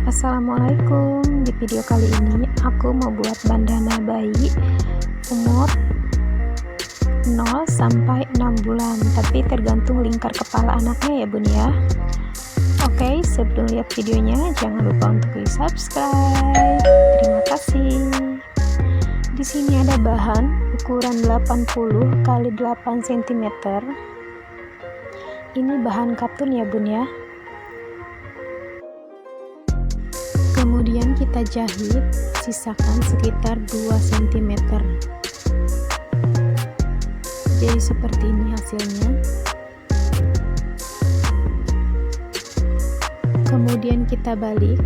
Assalamualaikum. Di video kali ini aku mau buat bandana bayi umur 0 sampai 6 bulan, tapi tergantung lingkar kepala anaknya ya bun ya. Oke, sebelum lihat videonya jangan lupa untuk di subscribe. Terima kasih. Di sini ada bahan ukuran 80 x 8 cm. Ini bahan katun ya bun ya. Kemudian kita jahit, sisakan sekitar 2 cm. Jadi seperti ini hasilnya. Kemudian kita balik.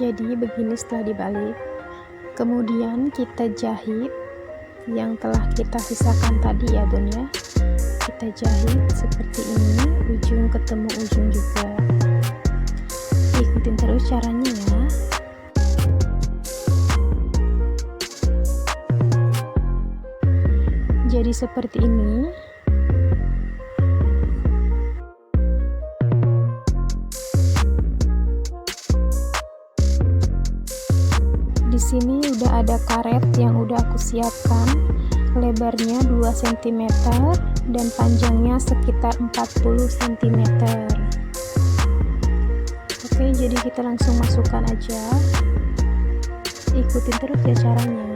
Jadi begini setelah dibalik. Kemudian kita jahit yang telah kita sisakan tadi ya bun ya. Kita jahit seperti ini, ujung ketemu ujung juga. Ikutin terus caranya ya. Jadi seperti ini. Di sini udah ada karet yang udah aku siapkan, lebarnya 2 cm dan panjangnya sekitar 40 cm. Oke, jadi kita langsung masukkan aja. Ikutin terus ya caranya.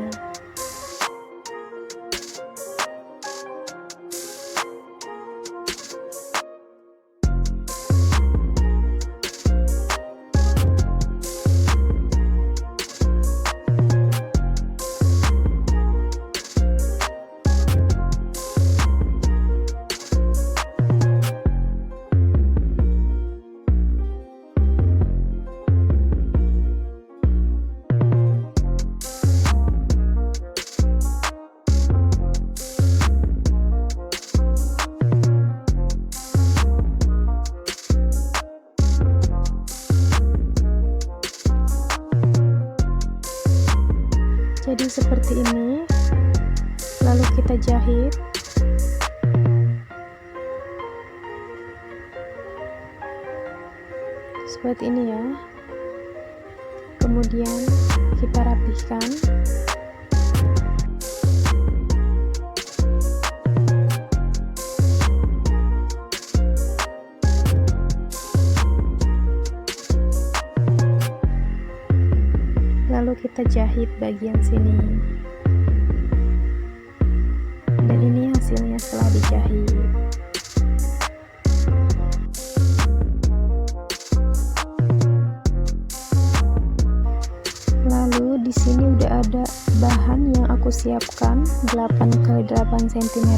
Jadi seperti ini, lalu kita jahit. Seperti ini ya. Kemudian kita rapihkan. Lalu kita jahit bagian sini. Dan ini hasilnya setelah dijahit. Lalu di sini udah ada bahan yang aku siapkan 8 x 8 cm.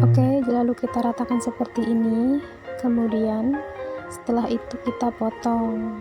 Oke, lalu kita ratakan seperti ini. Kemudian setelah itu kita potong.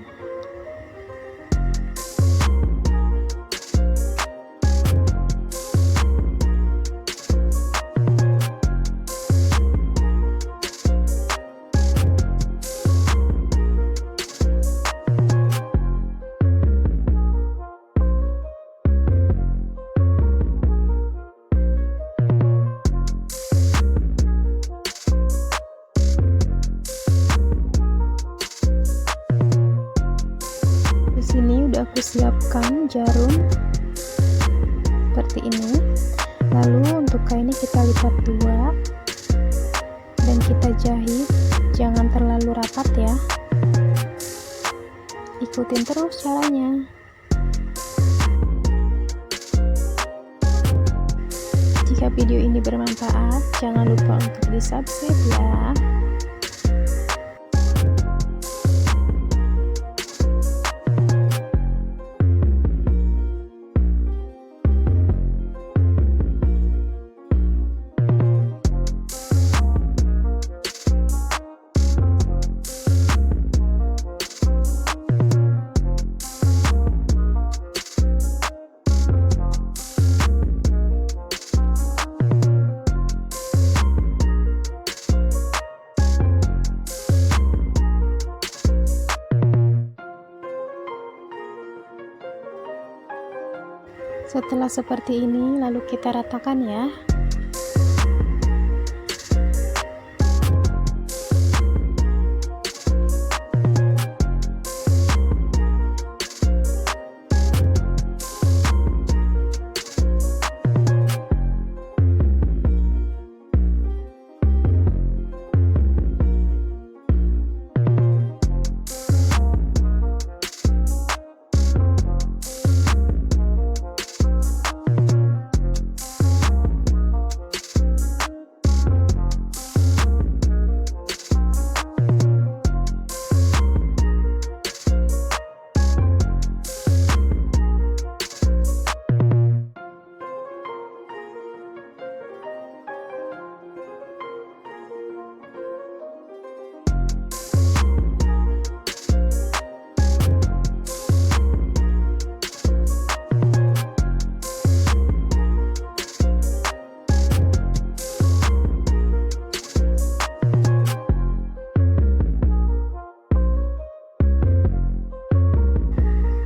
Sini udah aku siapkan jarum seperti ini. Lalu untuk kainnya kita lipat 2 dan kita jahit, jangan terlalu rapat ya. Ikutin terus caranya. Jika video ini bermanfaat, jangan lupa untuk di subscribe ya. Setelah seperti ini, lalu kita ratakan ya.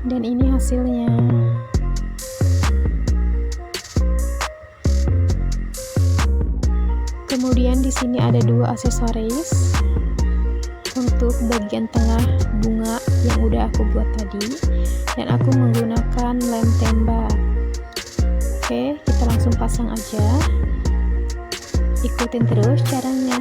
Dan ini hasilnya. Kemudian di sini ada dua aksesoris untuk bagian tengah bunga yang udah aku buat tadi, dan aku menggunakan lem tembak. Oke, kita langsung pasang aja. Ikutin terus caranya.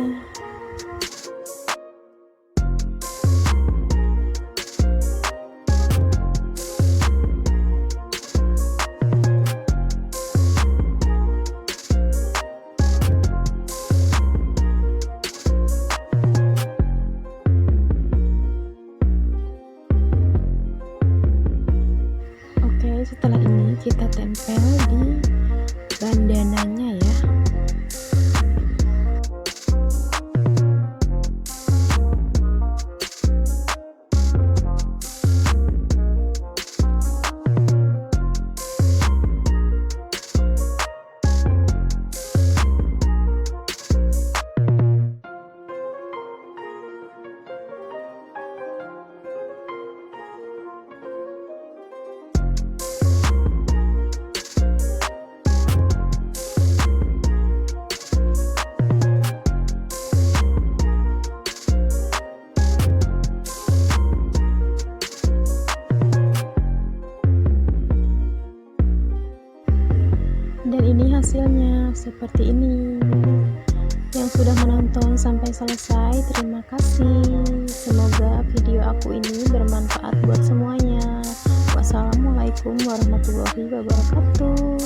Setelah ini kita tempel di bandananya ya. Dan ini hasilnya seperti ini. Yang sudah menonton sampai selesai, terima kasih. Semoga video aku ini bermanfaat buat semuanya. Wassalamualaikum warahmatullahi wabarakatuh.